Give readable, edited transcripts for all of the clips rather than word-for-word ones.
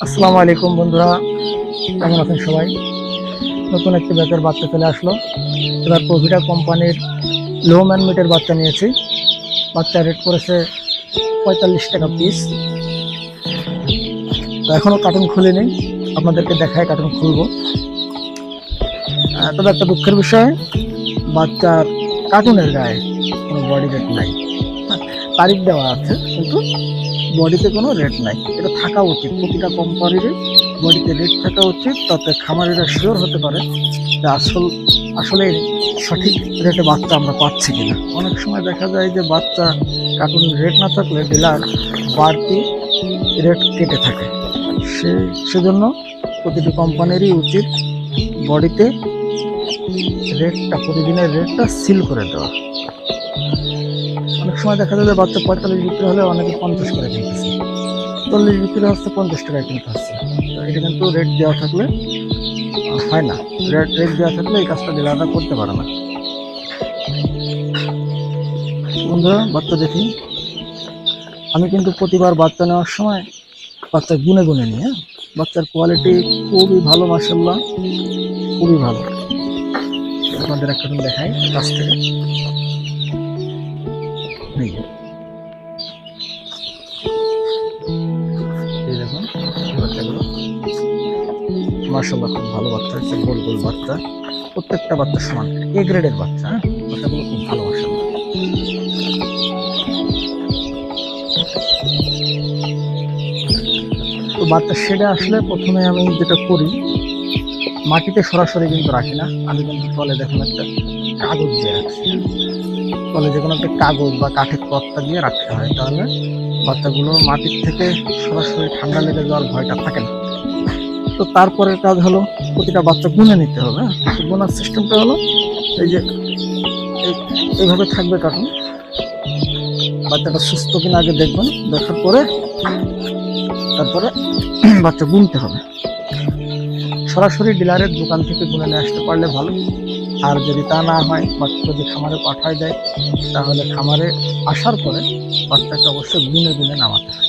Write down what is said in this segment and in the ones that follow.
আসসালামু আলাইকুম বন্ধুরা, কেমন আছেন সবাই? নতুন একটি ব্যাচের বাচ্চা চলে আসলো। এবার প্রভিটা কোম্পানির লো ম্যান মিটের বাচ্চা নিয়েছি। বাচ্চা রেট করেছে 45 টাকা পিস। তো এখনও কার্টুন খুলিনি, আপনাদেরকে দেখায় কার্টুন খুলবো। তবে একটা দুঃখের বিষয়, বাচ্চার কার্টুনের গায়ে কোনো বডি রেট নাই। তারিখ দেওয়া আছে কিন্তু বডিতে কোনো রেট নাই। এটা থাকা উচিত, প্রতিটা কোম্পানিরই বডিতে রেট থাকা উচিত, তাতে খামারিরা শিওর হতে পারে যে আসলে সঠিক রেটে বাচ্চা আমরা পাচ্ছি কিনা। অনেক সময় দেখা যায় যে বাচ্চা কার্টুন রেট না থাকলে ডিলার বাড়তি রেট কেটে থাকে। সেজন্য প্রতিটি কোম্পানিরই উচিত বডিতে রেটটা, প্রতিদিনের রেটটা সিল করে দেওয়া। অনেক সময় দেখা যায় যে বাচ্চা 45 বিক্রি হলে অনেকে 50 করে কিনতেছে, 40 বিক্রি হচ্ছে 50 টাকায় কিনতে হচ্ছে। তো এটা কিন্তু রেট দেওয়া থাকলে হয় না। রেট দেওয়া থাকলে এই কাজটা ডিলাররা করতে পারে না। বন্ধুরা, বাচ্চা দেখি। আমি কিন্তু প্রতিবার বাচ্চা নেওয়ার সময় বাচ্চা গুনে গুনে নিই। বাচ্চার কোয়ালিটি খুবই ভালো, মাশাআল্লাহ, খুবই ভালো। আপনাদের একটা দিন দেখাই কাছ থেকে। এই দেখুন বাচ্চাগুলো, মাশাআল্লাহ খুব ভালো বাচ্চা হচ্ছে, গোল গোল বাচ্চা, প্রত্যেকটা বাচ্চা সমান, এ গ্রেডের বাচ্চা। বাচ্চাগুলো খুব ভালো, মাশাআল্লাহ। তো বাচ্চা শেডে আসলে প্রথমে আমি যেটা করি, মাটিতে সরাসরি কিন্তু রাখি না। আমি কিন্তু তলে দেখুন একটা কাগজ দিয়ে রাখছি। তলে যে কোনো একটা কাগজ বা কাঠের তক্তা দিয়ে রাখতে হয়, তাহলে বাচ্চাগুলো মাটির থেকে সরাসরি ঠান্ডা লেগে যাওয়ার ভয়টা থাকে না। তো তারপরের কাজ হলো প্রতিটা বাচ্চা গুনে নিতে হবে। গোনার সিস্টেমটা হলো এই যে এইভাবে থাকবে কার্টুন। বাচ্চাটা সুস্থ কিনা আগে দেখবেন, দেখার পরে তারপরে বাচ্চা গুনতে হবে। সরাসরি ডিলারের দোকান থেকে গুনে নিয়ে আসতে পারলে ভালো। আর যদি তা না হয়, বাচ্চা যদি খামারে পাঠায় দেয়, তাহলে খামারে আসার পরে বাচ্চাকে অবশ্যই গুনে গুনে নামাতে হয়।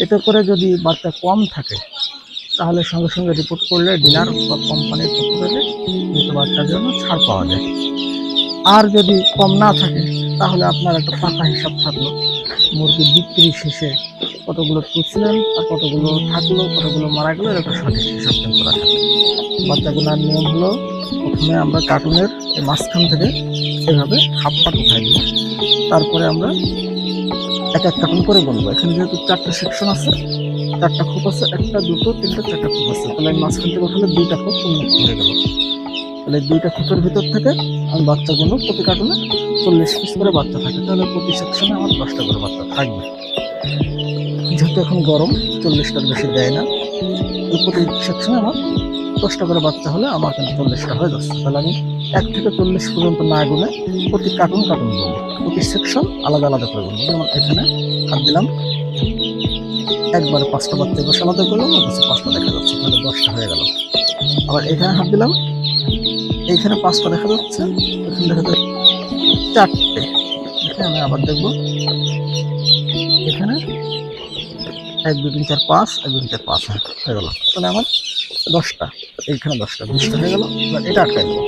এতে করে যদি বাচ্চা কম থাকে, তাহলে সঙ্গে সঙ্গে রিপোর্ট করলে ডিলার বা কোম্পানির পক্ষ থেকে মৃত বাচ্চার জন্য ছাড় পাওয়া যায়। আর যদি কম না থাকে, তাহলে আপনার একটা পাকা হিসাব থাকলো, মুরগি বিক্রি শেষে কতগুলো তুলছিলেন আর কতগুলো থাকলো, কতগুলো মারা গেলো, একটা সঠিক হিসাব করা থাকে। বাচ্চা গোনার নিয়ম হলো, প্রথমে আমরা কার্টুনের এই মাঝখান থেকে এভাবে হাফ পাট উঠাই দিব। তারপরে আমরা এক এক কার্টুন করে গুনবো। এখানে যেহেতু 4টা সেকশন আছে, 4টা খোপ আছে, 1টা 2টো 3টা 4টা খোপ আছে, তাহলে আমি মাঝখান থেকে উঠালে 2টা খোপ উন্মুক্ত হয়ে গেল। তাহলে 2টা খোপের ভিতর থেকে আমি বাচ্চা গুনবো। প্রতি কার্টুনে 40 পিস করে বাচ্চা থাকে, তাহলে প্রতি সেকশনে আমার 10টা করে বাচ্চা থাকবে। যেহেতু এখন গরম, 40টার বেশি দেয় না, প্রতি সেকশনে আমার 10টা করে বাচ্চা হলে আমার কিন্তু 40টা হয়ে যাচ্ছে। তাহলে আমি 1 থেকে 40 পর্যন্ত না গুনে প্রতি কার্টুন গুনবো, প্রতি সেকশন আলাদা আলাদা করে গুনবো। যেমন এখানে হাত দিলাম, একবারে 5টা বাচ্চা বসে আলাদা করলাম, আমার কাছে 5টা দেখা যাচ্ছে, তাহলে 10টা হয়ে গেল। আবার এখানে হাত দিলাম, এইখানে 5টা দেখা যাচ্ছে, এখানে দেখা যাচ্ছে 4টে। এখানে আমি আবার দেখবো, এখানে 1 2 3 4 5, 1 2 3 4 5 হয়ে গেল। তাহলে আমার 10টা, এইখানে 10টা, 20টা হয়ে গেল। এবার এটা আটকাই দেবো,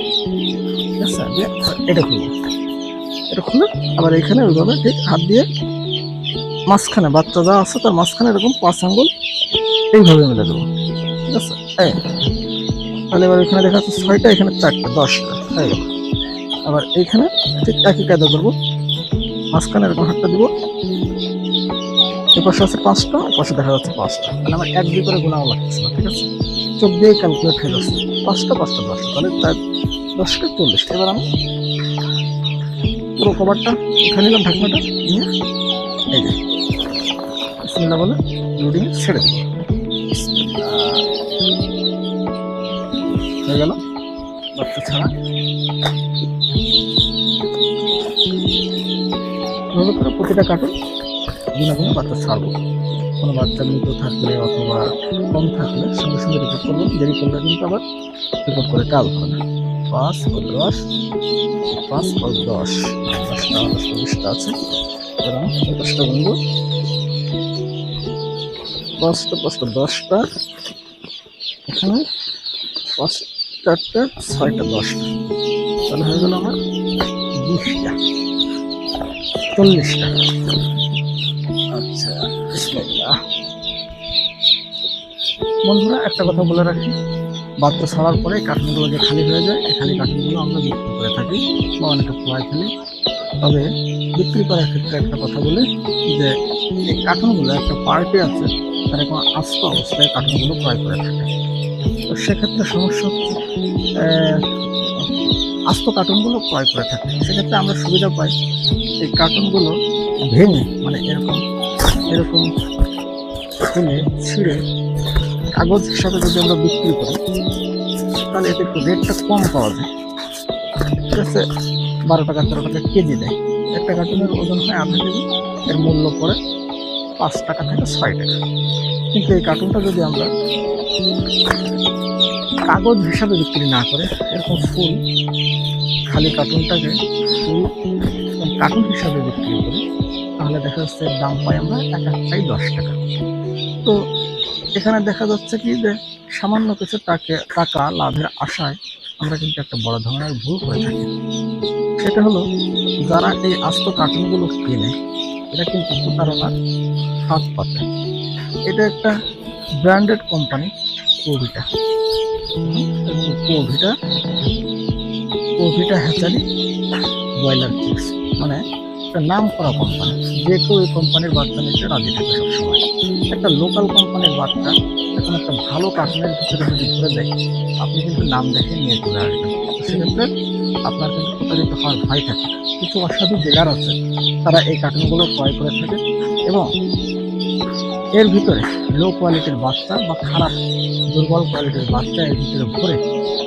ঠিক আছে? এটা খুলবো, এটা খুলে আবার এখানে ওইভাবে ঠিক হাত দিয়ে মাঝখানে বাচ্চা যা আছে তার মাঝখানে এরকম 5 আঙ্গুল এইভাবে মিলে দেবো, ঠিক আছে? তাহলে এবার এখানে দেখা যাচ্ছে 6টা, এখানে 4টা, 10টা হয়ে গেল। আবার এইখানে ঠিক একই কায়দা করবো, মাঝখানে এরকম হাতটা দিব, এ পাশে আছে 5টা, পাশে দেখা যাচ্ছে 5টা। তাহলে আমার 1 2 করে গোনাও লাগতেছে না, ঠিক আছে? চোখ দিয়ে ক্যালকুলেট হয়ে যাচ্ছে, 5টা 5টা 10টা, তাহলে 10টা 40টা। এবার আমি পুরো কভারটা উঠে নিলাম, ঢাকনাটা নিয়ে এই যে বিসমিল্লাহ বলে লোডিং ছেড়ে দেবো। হয়ে গেল বাচ্চা ছাড়া। এভাবে করে প্রতিটা কার্টুন গুনে গুনে বাচ্চা ছাড়বো। কোনো বাচ্চা মৃত থাকলে অথবা কম থাকলে সঙ্গে সঙ্গে রিপোর্ট করবেন। দেরি করলে কিন্তু আবার রিপোর্ট করে কাজ হবে না। 5 ও 10, 5 ও 10, 10টা 20টা আছে। এবার আমি 10টা গুনবো। পাঁচটা পাঁচটা 10টা, এখানে 5 4টা 6টা 10টা, তাহলে হয়ে গেল আমার 20টা 40টা। আচ্ছা বিসমিল্লাহ। বন্ধুরা একটা কথা বলে রাখি, বাচ্চা ছাড়ার পরে কার্টুনগুলো যে খালি হয়ে যায়, এই খালি কার্টুনগুলো আমরা বিক্রি করে থাকি বা অনেকে খোয়াই ফেলি। তবে বিক্রি করার ক্ষেত্রে একটা কথা বলি যে এই কার্টুনগুলো একটা পার্টি আছে, তারা কোনো আস্ত অবস্থায় কার্টুনগুলো ক্রয় করে থাকে। তো সেক্ষেত্রে সমস্যা হচ্ছে আস্ত কার্টুনগুলো ক্রয় করে থাকে, সেক্ষেত্রে আমরা সুবিধা পাই এই কার্টুনগুলো ভেঙে, মানে এরকম এরকম খুলে ছিঁড়ে কাগজ হিসাবে যদি আমরা বিক্রি করি, তাহলে এতে একটু রেটটা কম পাওয়া যায়। ঠিক আছে, 12 টাকা 13 টাকা কেজি দেয়। একটা কার্টুনের ওজন হয় আধা কেজি, এর মূল্য পড়ে 5 টাকা থেকে 6 টাকা। কিন্তু এই কার্টুনটা যদি আমরা কাগজ হিসাবে বিক্রি না করে এরকম ফুল খালি কার্টুনটাকে ফুল কার্টুন হিসাবে বিক্রি করি, তাহলে দেখা যাচ্ছে দাম পাই আমরা এক একটাই 10 টাকা। তো এখানে দেখা যাচ্ছে কি যে সামান্য কিছু টাকা লাভের আশায় আমরা কিন্তু একটা বড় ধরনের ভুল করে থাকি। সেটা হলো, যারা এই আস্ত কার্টুনগুলো কিনে এটা কিন্তু প্রতারণার হাত পাতে। এটা একটা branded company Covita, Covita hatchery broiler chicks, মানে একটা নাম করা কোম্পানি। যে কেউ এই কোম্পানির বাচ্চা নিতে রাজি থাকে সবসময়। একটা লোকাল কোম্পানির বাচ্চা এখন একটা ভালো কার্টুনের ভিতরে যদি ধরে দেয়, আপনি কিন্তু নাম দেখে নিয়ে চলে আসবেন। সেক্ষেত্রে আপনার কিন্তু প্রতারিত হওয়ার ভয় থাকে। কিছু অসাধু ডিলার আছে, তারা এই কার্টুনগুলো ক্রয় করে থাকে এবং এর ভিতরে লো কোয়ালিটির বাচ্চা বা খারাপ দুর্বল কোয়ালিটির বাচ্চা এর ভিতরে ভরে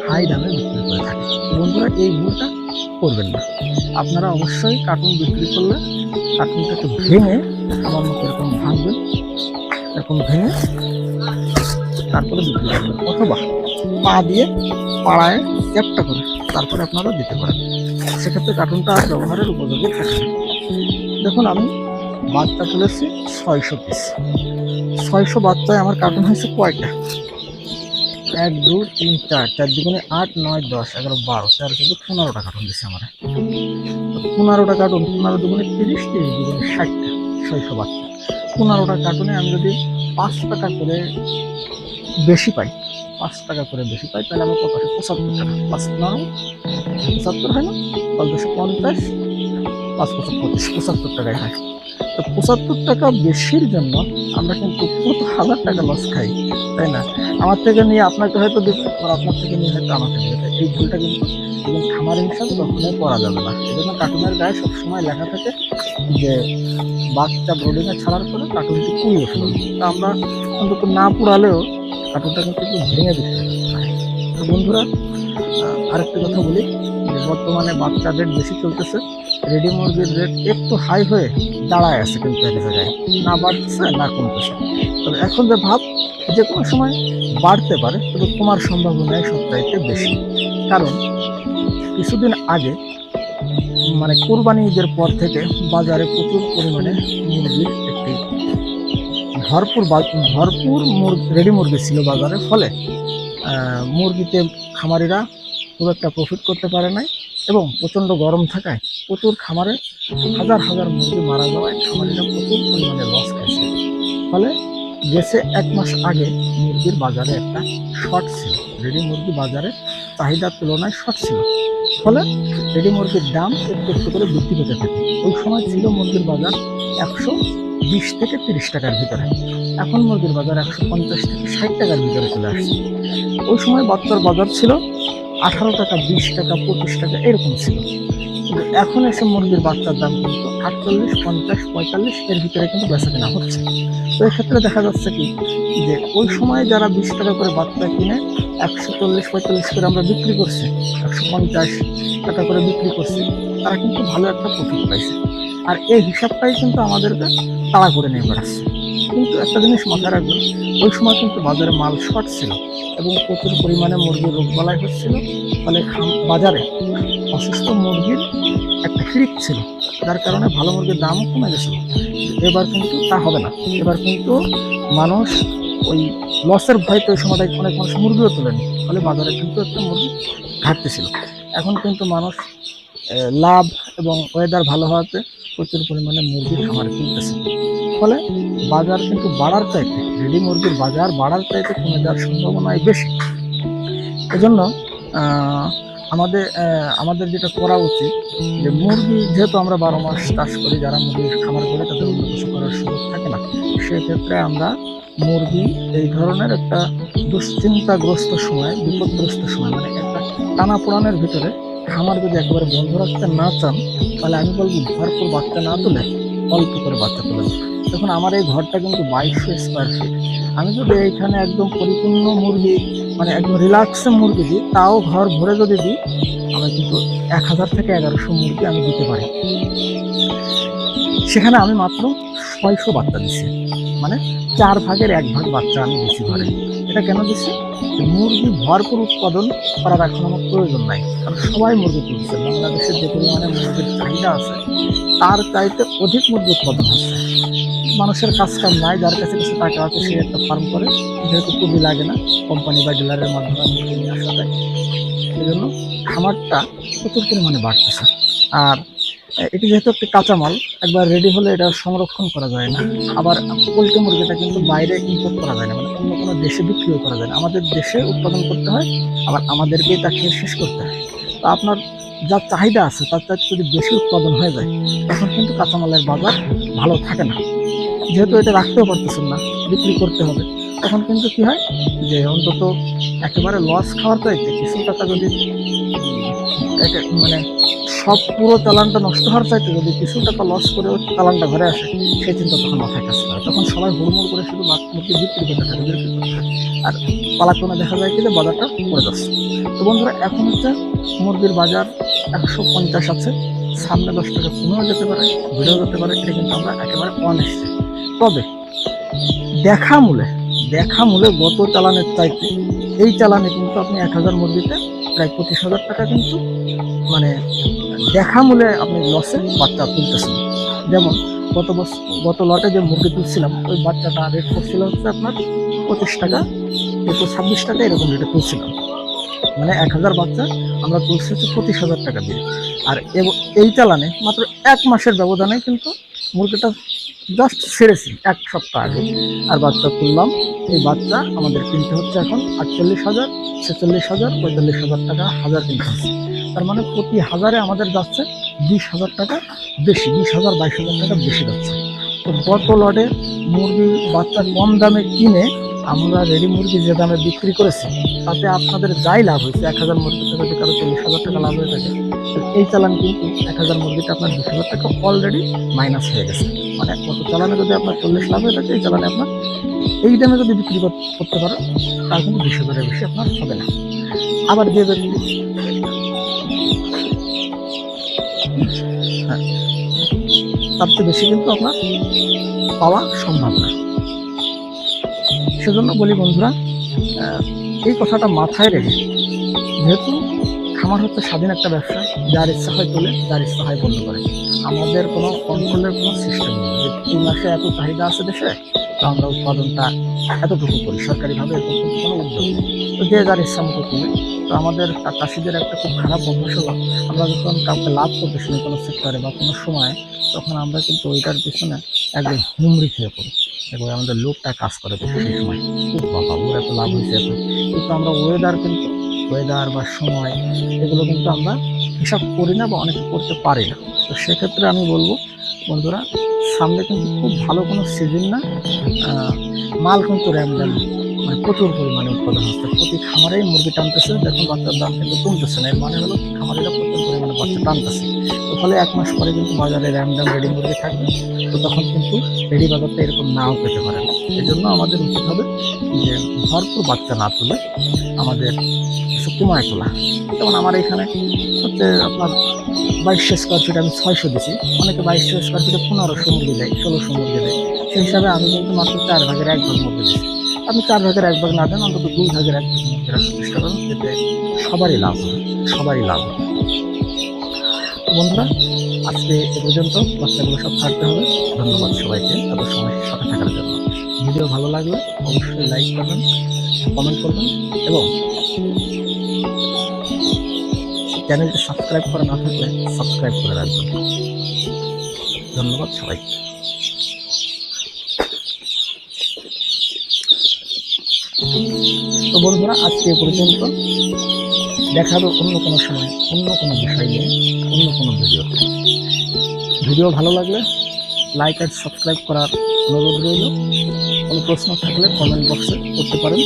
হাই দামে বিক্রি করে থাকে। বন্ধুরা, এই ভুলটা করবেন না। আপনারা অবশ্যই কার্টুন বিক্রি করলে কার্টুনটাকে ভেঙে আমার মতো এরকম ভাঙবেন, এরকম ভেঙে তারপরে বিক্রি করবেন, অথবা পা দিয়ে পাড়ায় চ্যাপটা করে তারপরে আপনারা দিতে পারেন। সেক্ষেত্রে কার্টুনটা আর ব্যবহারের উপযোগী থাকে। দেখুন, আমি বাচ্চা তুলেছি 600 পিস। 600 বাচ্চায় আমার কার্টুন হয়েছে কয়টা? 1 2 3 4, 4 দুগুণে 8 9 10 11 12 13 14 15টা কার্টুন দিচ্ছে আমার। 15টা কার্টুন, 15 দুগুণে 30, 30 দুগুণে 60টা, 600 বাচ্চা। 15টা কার্টুনে আমি যদি 5 টাকা করে বেশি পাই, 5 টাকা করে বেশি পাই, তাহলে আমার কত হয়? 75 টাকা। 5 9 75 হয় না? 50 5 25 75 টাকায় হয়। তো 75 টাকা বেশির জন্য আমরা কিন্তু কত হাজার টাকা লস খাই, তাই না? আমার থেকে নিয়ে আপনাকে হয়তো দিতে, আর আপনার থেকে নিয়ে হয়তো আমাকে দিতে। এই ভুলটা কিন্তু একজন খামারি হিসাবে কখনোই করা যাবে না। এই জন্য কার্টুনের গায়ে সবসময় লেখা থাকে যে বাচ্চা ব্রোডিংয়ে ছাড়ার পরে কার্টুনটি পুড়িয়ে ফেলুন। তা আমরা অন্তত না পুড়ালেও কার্টুনটা কিন্তু একটু ভেঙে দিতে পারি। তো বন্ধুরা, আরেকটা কথা বলি যে বর্তমানে বাচ্চার রেট বেশি চলতেছে, রেডি মুরগির রেট একটু হাই হয়ে দাঁড়ায় আছে, কিন্তু এক জায়গায় না বাড়তেছে না কমতেছে। তবে এখন যে ভাব, যে কোনো সময় বাড়তে পারে, তবে কমার সম্ভাবনাই সবচাইতে বেশি। কারণ কিছুদিন আগে, মানে কোরবানি ঈদের পর থেকে বাজারে প্রচুর পরিমাণে মুরগির একটি ভরপুর রেডি মুরগি ছিল বাজারে। ফলে মুরগিতে খামারিরা খুব একটা প্রফিট করতে পারে নাই, এবং প্রচণ্ড গরম থাকায় প্রচুর খামারে হাজার হাজার মুরগি মারা যাওয়ায় খামারিরা প্রচুর পরিমাণে লস খাইছে। ফলে গেছে 1 মাস আগে মুরগির বাজারে একটা শর্ট ছিল, রেডি মুরগি বাজারে চাহিদার তুলনায় শর্ট ছিল। ফলে রেডি মুরগির দাম একটু একটু করে বৃদ্ধি পেতে থাকে। ওই সময় ছিল মুরগির বাজার 120 থেকে 30 টাকার ভিতরে, এখন মুরগির বাজার 150 থেকে 60 টাকার ভিতরে চলে আসছে। ওই সময় বাচ্চার বাজার ছিল 18 টাকা, 20 টাকা, 25 টাকা এরকম ছিল। কিন্তু এখন এসে মুরগির বাচ্চার দাম কিন্তু 48, 50, 45 এর ভিতরে কিন্তু বেচা কেনা হচ্ছে। তো এক্ষেত্রে দেখা যাচ্ছে কি যে ওই সময় যারা 20 টাকা করে বাচ্চা কিনে 140, 45 করে আমরা বিক্রি করছি, 150 টাকা করে বিক্রি করছি, তারা কিন্তু ভালো একটা প্রফিট পাইছে। আর এই হিসাবটাই কিন্তু আমাদেরকে তাড়া করে নিয়ে বেড়াচ্ছে। কিন্তু একটা জিনিস মাথায় রাখবেন, ওই সময় কিন্তু বাজারে মাল শর্ট ছিল এবং প্রচুর পরিমাণে মুরগির রোগবালাই হচ্ছিল। ফলে বাজারে অসুস্থ মুরগির একটা হিড়িক ছিল, যার কারণে ভালো মুরগির দামও কমে গেছিল। এবার কিন্তু তা হবে না। এবার কিন্তু মানুষ ওই লসের ভয়তে ওই সময়টায় অনেক মানুষ মুরগিও তোলেনি, ফলে বাজারে কিন্তু একটা মুরগি ঘাটতি ছিল। এখন কিন্তু মানুষ লাভ এবং ওয়েদার ভালো হওয়াতে প্রচুর পরিমাণে মুরগির খামারে তুলতেছে, ফলে বাজার কিন্তু বাড়ার চাইতে, রেডি মুরগির বাজার বাড়ার চাইতে কমে যাওয়ার সম্ভাবনাই বেশি। এজন্য আমাদের যেটা করা উচিত, যে মুরগি যেহেতু আমরা 12 মাস চাষ করি, যারা মুরগির খামার করে তাদের অন্য কিছু করার সুযোগ থাকে না, সেক্ষেত্রে আমরা মুরগি এই ধরনের একটা দুশ্চিন্তাগ্রস্ত সময়, বিপদগ্রস্ত সময়, মানে একটা টানাপোড়ানের ভিতরে খামার যদি একবারে বন্ধ রাখতে না চান, তাহলে আমি বলবো ভরপুর বাচ্চা না তুলে অল্প করে বাচ্চা তুলে। দেখুন আমার এই ঘরটা কিন্তু 2200 স্কোয়ার ফিট। আমি যদি এইখানে একদম পরিপূর্ণ মুরগি, মানে একদম রিল্যাক্সে মুরগি দিই, তাও ঘর ভরে যদি দিই, আমি কিন্তু 1000 থেকে 1100 মুরগি আমি দিতে পারি। সেখানে আমি মাত্র 600 বাচ্চা দিচ্ছি, মানে 4 ভাগের 1 ভাগ বাচ্চা আমি দিচ্ছি ঘরে। এটা কেন দিচ্ছি? মুরগি ভরপুর উৎপাদন করার এখন আমার প্রয়োজন নাই, কারণ সবাই মুরগি তুলছে। বাংলাদেশের যে পরিমাণে মুরগির চাহিদা আছে, তার চাইতে অধিক মুরগি উৎপাদন হচ্ছে। মানুষের কাজ কাম নাই, যার কাছে কিছু টাকা আছে সে একটা ফার্ম করে, যেহেতু পুঁজি লাগে না, কোম্পানি বা ডিলারের মাধ্যমে মুরগি নিয়ে আসা যায়। এই জন্য খামারটা প্রচুর পরিমাণে বাড়তেছে। আর এটি যেহেতু একটি কাঁচামাল, একবার রেডি হলে এটা সংরক্ষণ করা যায় না। আবার পোল্ট্রি মুরগিটা কিন্তু বাইরে ইম্পোর্ট করা যায় না, মানে অন্য কোনো দেশে বিক্রিও করা যায় না। আমাদের দেশে উৎপাদন করতে হয়, আবার আমাদেরকেই তা খেয়ে শেষ করতে হয়। তো আপনার যা চাহিদা আছে তার চাইতে যদি বেশি উৎপাদন হয়ে যায়, তখন কিন্তু কাঁচামালের বাজার ভালো থাকে না। যেহেতু এটা রাখতেও পারতেছেন না, বিক্রি করতে হবে, তখন কিন্তু কি হয়, যে অন্তত একেবারে লস খাওয়ার চাইতে কিছু টাকা যদি মানে সব পুরো চালানটা নষ্ট হওয়ার চাইতে যদি কিছু টাকা লস করে চালানটা ঘরে আসে, সেই চিন্তা তখন মাথায় কাজ করে। তখন সবাই হুড়মুড় করে শুধু মুরগি বিক্রি করতে থাকে, আর পালাক্রমে দেখা যায় কি যে বাজারটা পড়ে যাচ্ছে। তো বন্ধুরা, এখন হচ্ছে মুরগির বাজার 150 আছে, সামনে 10 টাকা কমেও যেতে পারে, বেড়েও যেতে পারে। এটা কিন্তু আমরা একেবারে অনিশ্চিত। তবে দেখা মূলে গত চালানের চাইতে এই চালানে কিন্তু আপনি 1000 মুরগিতে প্রায় 25,000 টাকা কিন্তু মানে দেখা মূলে আপনি লসে বাচ্চা তুলতেছেন। যেমন গত লটে যে মুরগি তুলছিলাম, ওই বাচ্চাটা রেট করছিল হচ্ছে আপনার 25 টাকা, 26 টাকা এরকম রেটে তুলছিলাম। মানে 1000 বাচ্চা আমরা তুলছি হচ্ছে 25,000 টাকা দিয়ে। আর এই চালানে মাত্র 1 মাসের ব্যবধানে কিন্তু মুরগিটা জাস্ট ছেড়েছি 1 সপ্তাহ আগে, আর বাচ্চা তুললাম। এই বাচ্চা আমাদের কিনতে হচ্ছে এখন 48,000, 46,000, 45,000 টাকা হাজার কিনতে হচ্ছে। তার মানে প্রতি হাজারে আমাদের যাচ্ছে 20,000 টাকা বেশি, 20,000 22,000 টাকা বেশি যাচ্ছে। তো গত লটে মুরগি বাচ্চা কম দামে কিনে আমরা রেডি মুরগি যে দামে বিক্রি করেছি, তাতে আপনাদের যাই লাভ হয়েছে, 1000 মুরগিতে যদি কারো 40,000 টাকা লাভ হয়ে থাকে, এই চালান কিন্তু 1000 মুরগিতে আপনার 20,000 টাকা অলরেডি মাইনাস হয়ে গেছে। মানে কত চালানে যদি আপনার 40 লাভ হয়ে থাকে, এই চালানে আপনার এই দামে যদি বিক্রি করতে পারেন, তার কিন্তু 20,000-এর বেশি আপনার হবে না। আবার যে ব্যক্তি তার চেয়ে বেশি কিন্তু আপনার পাওয়া সম্ভব না। সেজন্য বলি বন্ধুরা, এই কথাটা মাথায় রেখে, যেহেতু খামার হচ্ছে স্বাধীন একটা ব্যবসা, যার ইচ্ছা হয় তোলে, যার ইচ্ছা হয় বন্ধ করে। আমাদের কোনো কন্ট্রোলের কোনো সিস্টেম নেই যে 3 মাসে এত চাহিদা আছে দেশে, তো আমরা উৎপাদনটা এতটুকু করি। সরকারিভাবে এরকম কিন্তু কোনো উদ্যোগ নেই। তো যে যার ইচ্ছা মতো তুলে। তো আমাদের চাষিদের একটা খুব খারাপ অভ্যাস হলো, আমরা যখন কাউকে লাভ করতে শুনি কোনো সেক্টরে বা কোনো সময়, তখন আমরা কিন্তু ওইটার পিছনে একদম হুমড়ি খেয়ে পড়ি। এবার আমাদের লোকটা কাজ করে তো সেই সময়, খুব বাবা ওর এত লাভ হয়েছে এত। কিন্তু আমরা ওয়েদার বা সময় এগুলো কিন্তু আমরা হিসাব করি না বা অনেকে করতে পারি না। তো সেক্ষেত্রে আমি বলবো বন্ধুরা, সামনে কিন্তু খুব ভালো কোনো সিজন না, মাল কিন্তু র্যান্ডম, মানে প্রচুর পরিমাণে উৎপাদন হচ্ছে। প্রতি খামারেই মুরগি টানতেছে, দেখুন বাচ্চার দাম কিন্তু কমতেছে না। এর মানে হলো খামারিরা প্রচুর পরিমাণে বাচ্চা টানতেছে। তো ফলে 1 মাস পরে কিন্তু বাজারে র্যান্ডম রেডি মুরগি থাকবে। তো তখন কিন্তু রেডি বাজারটা এরকম নাও পেতে পারে। এই জন্য আমাদের উচিত হবে যে ভরপুর বাচ্চা না তুলে আমাদের কিছু কমায় তোলা। যেমন আমার এখানে হচ্ছে আপনার 2200 স্কোয়ার ফিট আমি 600 দিচ্ছি, অনেকে 2200 স্কোয়ার ফিটে 1500 মুরগি দেয়, 1600 মুরগি দেয়। সেই হিসাবে আমি কিন্তু মাত্র 4 ভাগের 1 ভাগ মুরগি দিচ্ছি। আপনি 4 ভাগের 1 ভাগ না দেন, অন্তত 2 ভাগের 1 ভাগ মুরগি রাখার চেষ্টা করেন, এতে সবারই লাভ হবে। বন্ধুরা, আজকে এ পর্যন্ত। বাচ্চাগুলো সব ছাড়তে হবে। ধন্যবাদ সবাইকে এত সময় সাথে থাকার জন্য। ভিডিও ভালো লাগলে অবশ্যই লাইক করবেন, কমেন্ট করবেন এবং চ্যানেলটি সাবস্ক্রাইব করা না থাকলে সাবস্ক্রাইব করে রাখবেন। ধন্যবাদ সবাইকে। তো বন্ধুরা, আজকে এ পর্যন্ত। দেখা হবে অন্য কোনো সময়, অন্য কোনো বিষয় নিয়ে, অন্য কোনো ভিডিওতে। ভিডিও ভালো লাগলে লাইক আর সাবস্ক্রাইব করার অনুরোধ রইল। কোনো প্রশ্ন থাকলে কমেন্ট বক্সে করতে পারেন।